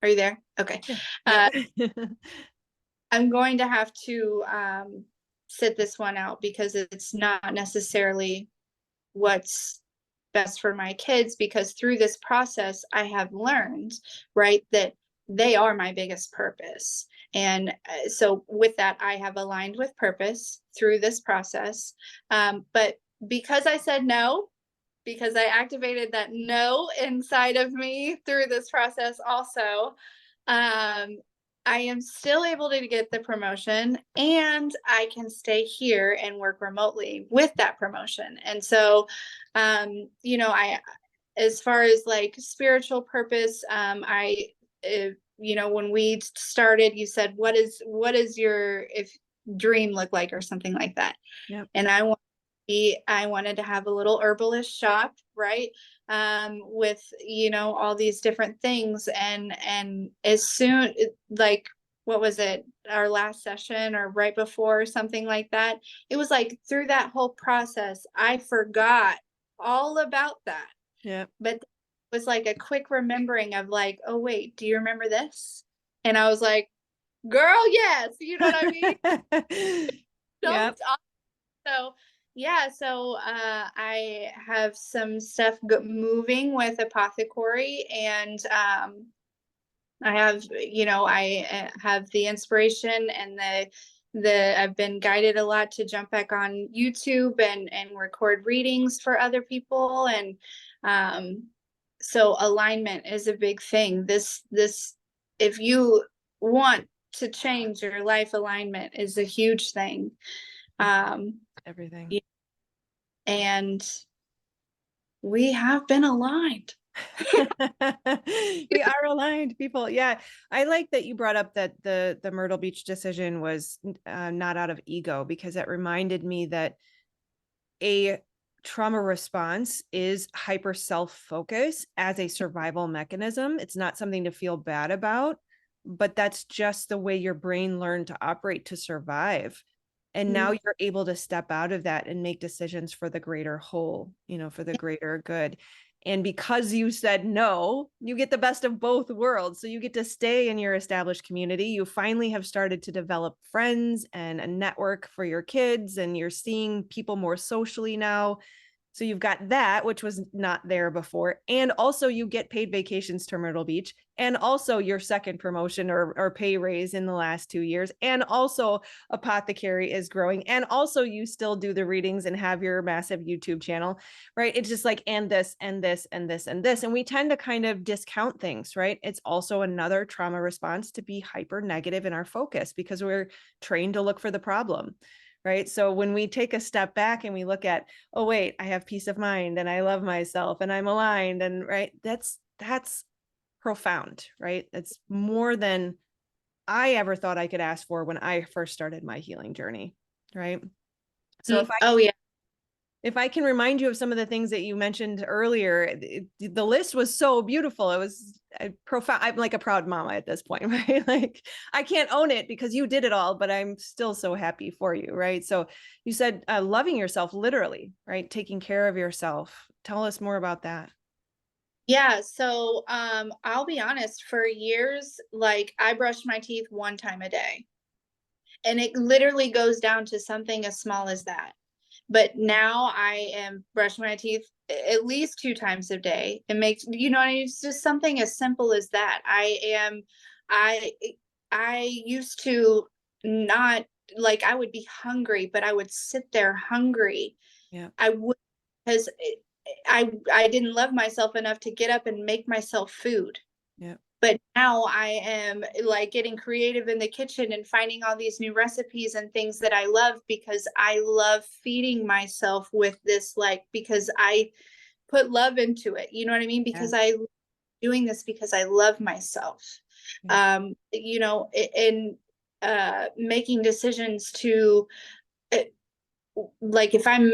you there? Okay. Yeah. Uh Yep. I'm going to have to sit this one out, because it's not necessarily what's best for my kids, because through this process I have learned, right, that they are my biggest purpose. And so with that, I have aligned with purpose through this process. But because I said no, because I activated that no inside of me through this process also, um, I am still able to get the promotion, and I can stay here and work remotely with that promotion. And so, I, as far as like spiritual purpose, when we started, you said, what is your if dream look like, or something like that. Yep. And I wanted to have a little herbalist shop, right? With, all these different things. And as soon, like, what was it, our last session or right before, something like that? It was like through that whole process, I forgot all about that. Yep. But it was like a quick remembering of like, oh, wait, do you remember this? And I was like, girl, yes. You know what I mean? Yep. Jumped. So yeah, I have some stuff moving with ApotheCorie, and I have the inspiration and the I've been guided a lot to jump back on YouTube and record readings for other people. And um so alignment is a big thing. This If you want to change your life, alignment is a huge thing. Everything. And we have been aligned. We are aligned, people. Yeah, I like that you brought up that the Myrtle Beach decision was not out of ego, because it reminded me that a trauma response is hyper self-focus as a survival mechanism. It's not something to feel bad about, but that's just the way your brain learned to operate to survive. And now you're able to step out of that and make decisions for the greater whole, for the greater good. And because you said no, you get the best of both worlds. So you get to stay in your established community. You finally have started to develop friends and a network for your kids, and you're seeing people more socially now. So you've got that, which was not there before. And also you get paid vacations to Myrtle Beach, and also your second promotion or pay raise in the last 2 years. And also ApotheCorie is growing. And also you still do the readings and have your massive YouTube channel, right? It's just like, and this, and this, and this, and this. And we tend to kind of discount things, right? It's also another trauma response to be hyper negative in our focus, because we're trained to look for the problem. Right. So when we take a step back and we look at, oh, wait, I have peace of mind and I love myself and I'm aligned, and right, that's profound, right? It's more than I ever thought I could ask for when I first started my healing journey. Right. So Oh yeah. if I can remind you of some of the things that you mentioned earlier, the list was so beautiful. It was profound. I'm like a proud mama at this point, right? Like I can't own it because you did it all, but I'm still so happy for you, right? So you said loving yourself, literally, right? Taking care of yourself. Tell us more about that. Yeah, so I'll be honest, for years, like I brushed my teeth one time a day. And it literally goes down to something as small as that. But now I am brushing my teeth at least 2 times a day. It makes, it's just something as simple as that. I I used to not, like, I would be hungry, but I would sit there hungry. Yeah. I would, because I didn't love myself enough to get up and make myself food. Yeah. But now I am like getting creative in the kitchen and finding all these new recipes and things that I love, because I love feeding myself with this, like, because I put love into it. You know what I mean? Yeah. Because I doing this because I love myself. Yeah. You know, and making decisions to, uh, like, if I'm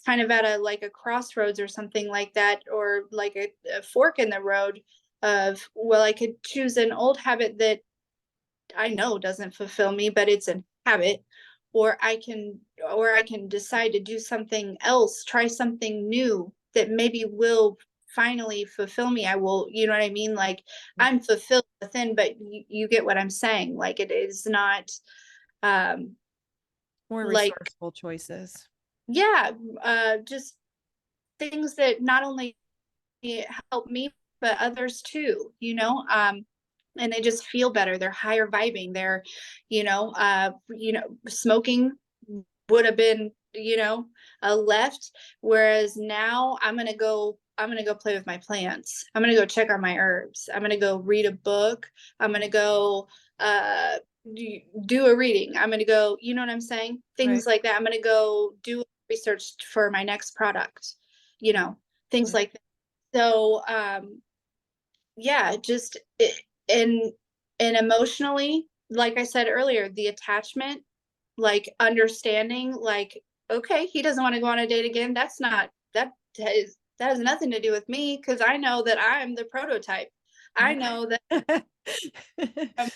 kind of at a, like, a crossroads or something like that, or like a fork in the road of, well, I could choose an old habit that I know doesn't fulfill me, but it's a habit, or I can decide to do something else, try something new that maybe will finally fulfill me. I will, you know what I mean? Like, I'm fulfilled within, but you get what I'm saying. Like, it is not, um More like, resourceful choices. yeah, just things that not only help me but others too, you know. And they just feel better, they're higher vibing, they're, smoking would have been, a left, whereas now I'm going to go play with my plants, I'm going to go check on my herbs, I'm going to go read a book, I'm going to go uh do a reading, I'm going to go, you know what I'm saying, Right. things like that, I'm going to go do research for my next product, you know, things Yeah. like that. So yeah, just and emotionally, like I said earlier, the attachment, like understanding, like, okay, he doesn't want to go on a date again, that's not that has nothing to do with me, because I know that I'm the prototype, I Right. know that I'm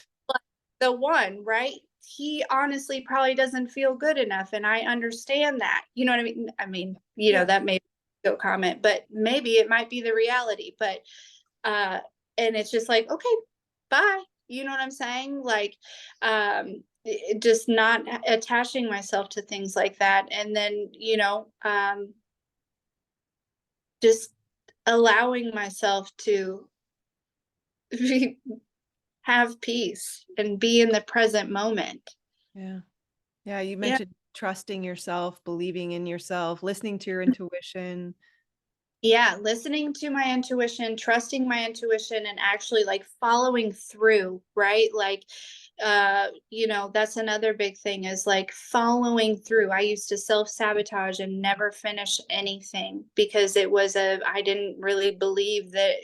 the one, right? He honestly probably doesn't feel good enough, and I understand that, you know what I mean. Yeah. That may be a comment, but maybe it might be the reality, but uh and it's just like, okay, bye, you know what I'm saying, like, just not attaching myself to things like that, and then, just allowing myself to have peace and be in the present moment. Yeah. Yeah. You Yeah. mentioned trusting yourself, believing in yourself, listening to your intuition. Yeah, listening to my intuition, trusting my intuition, and actually, like, following through, right? Like, that's another big thing, is like following through. I used to self-sabotage and never finish anything because I didn't really believe that,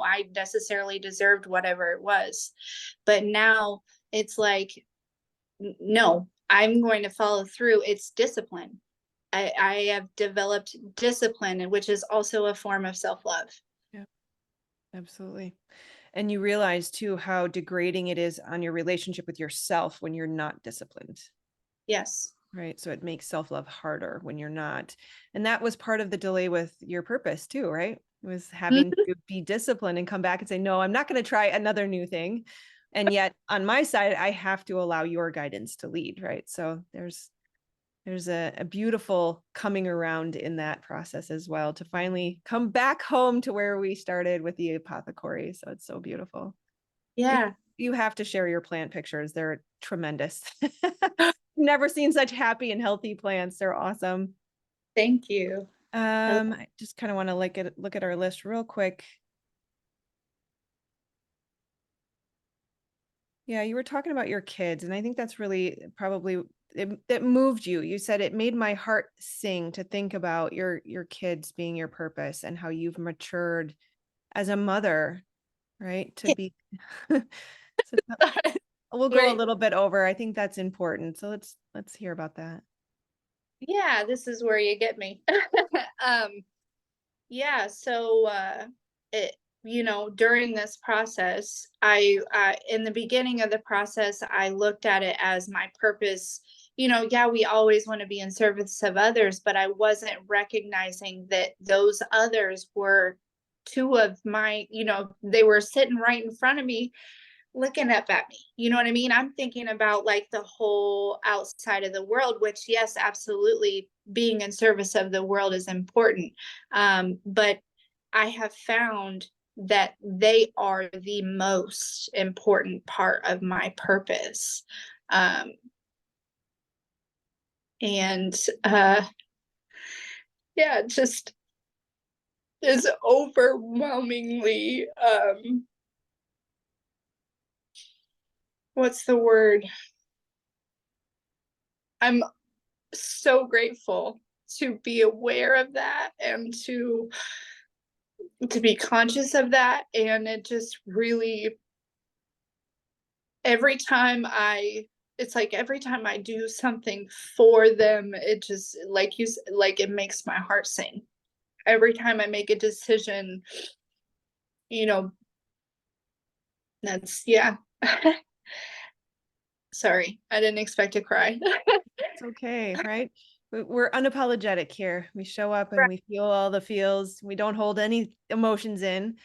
I necessarily deserved whatever it was. But now it's like, no, I'm going to follow through. It's discipline. I have developed discipline, which is also a form of self-love. Yeah, absolutely. And you realize too how degrading it is on your relationship with yourself when you're not disciplined. Yes. Right. So it makes self-love harder when you're not. And that was part of the delay with your purpose too, right? It was having Mhm. to be disciplined and come back and say, no, I'm not going to try another new thing. And yet on my side, I have to allow your guidance to lead. Right. So there's a beautiful coming around in that process as well to finally come back home to where we started with the ApotheCorie. So it's so beautiful. You, Yeah. you have to share your plant pictures. They're tremendous. Never seen such happy and healthy plants. They're awesome. Thank you. I I just kind of want to look at our list real quick. Yeah, you were talking about your kids, and I think that's really probably it moved you. You said it made my heart sing to think about your kids being your purpose and how you've matured as a mother, right? To be so we'll go a Wait, little bit over. I think that's important. So let's hear about that. yeah, this is where you get me. um, yeah, so it, during this process, in the beginning of the process, I looked at it as my purpose. Yeah, we always want to be in service of others, but I wasn't recognizing that those others were two of my, they were sitting right in front of me looking up at me. You know what I mean? I'm thinking about, like, the whole outside of the world, which, yes, absolutely, being in service of the world is important. But I have found that they are the most important part of my purpose. Um, and yeah, it just is overwhelmingly what's the word? I'm so grateful to be aware of that and to be conscious of that, and it just really, every time I it's like every time I do something for them, it just like like it makes my heart sing. Every time I make a decision, you know, that's yeah. Sorry, I didn't expect to cry. It's okay, right? We're unapologetic here. We show up and Right. we feel all the feels. We don't hold any emotions in.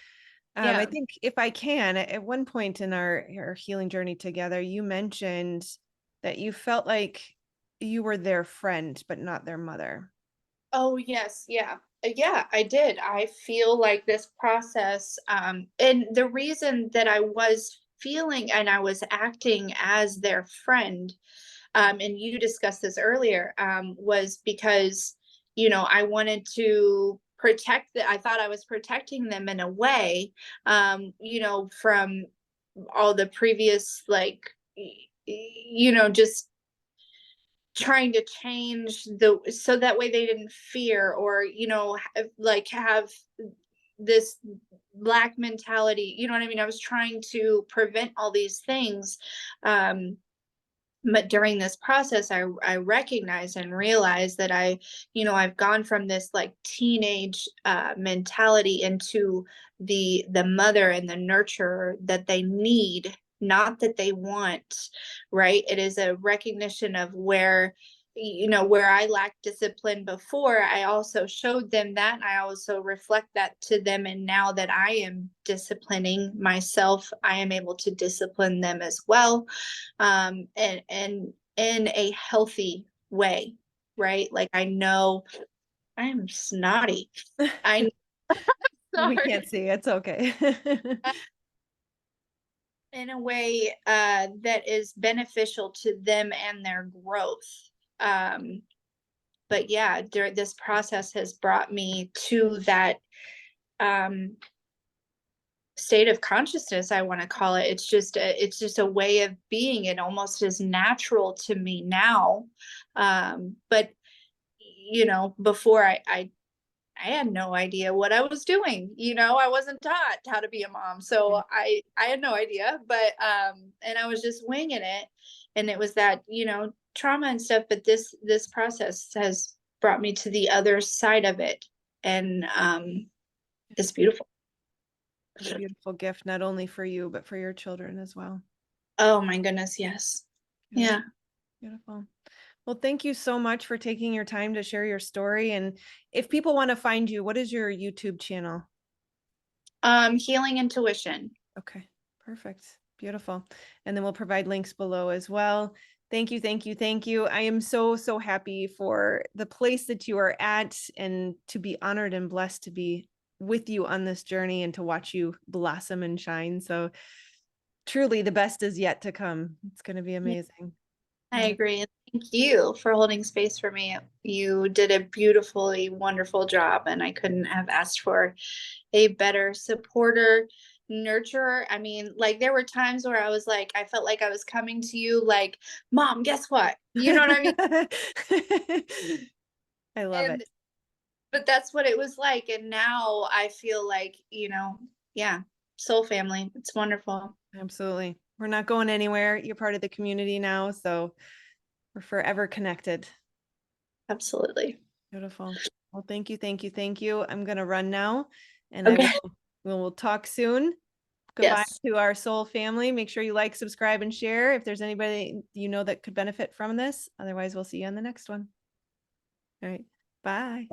I Yeah. think if I can, at one point in our healing journey together, you mentioned that you felt like you were their friend, but not their mother. Oh, yes, yeah. Yeah, I did. I feel like this process, and the reason that I was feeling and I was acting as their friend, and you discussed this earlier, was because, I wanted to protect I thought I was protecting them in a way, from all the previous, like, just trying to change the so that way they didn't fear or like have this black mentality, you know what I mean? I was trying to prevent all these things, um but during this process I recognized and realized that I've gone from this like teenage mentality into the mother and the nurturer that they need, not that they want, right? It is a recognition of where I lacked discipline before. I also showed them that, and I also reflect that to them, and now that I am disciplining myself, I am able to discipline them as well, and in a healthy way, right? Like I know I am snotty. I We sorry. can't see. It's okay. In a way that is beneficial to them and their growth. Um, but yeah, during this process has brought me to that um, state of consciousness, I want to call it. It's just a way of being. It almost is natural to me now. But before I had no idea what I was doing. I wasn't taught how to be a mom. So I had no idea, but and I was just winging it. And it was that, trauma and stuff, but this process has brought me to the other side of it. And it's beautiful. A beautiful gift, not only for you, but for your children as well. Oh my goodness, yes. Beautiful. Yeah. Beautiful. Well, thank you so much for taking your time to share your story. And if people want to find you, what is your YouTube channel? Healing intuition. Okay, perfect. Beautiful. And then we'll provide links below as well. Thank you, thank you, thank you. I am so, so happy for the place that you are at and to be honored and blessed to be with you on this journey and to watch you blossom and shine. So truly the best is yet to come. It's going to be amazing. I agree. Thank you for holding space for me. You did a beautifully wonderful job, and I couldn't have asked for a better supporter, nurturer. I mean, like there were times where I was like, I felt like I was coming to you like, Mom, guess what? You know what I mean? I love it. And but that's what it was like. And now I feel like, yeah, soul family. It's wonderful. Absolutely. We're not going anywhere. You're part of the community now. So we're forever connected. Absolutely. Beautiful. Well, thank you, thank you, thank you. I'm gonna run now, and I Okay. we'll talk soon. Goodbye Yes. to our soul family. Make sure you like, subscribe, and share if there's anybody you know that could benefit from this. Otherwise, we'll see you on the next one. All right. Bye.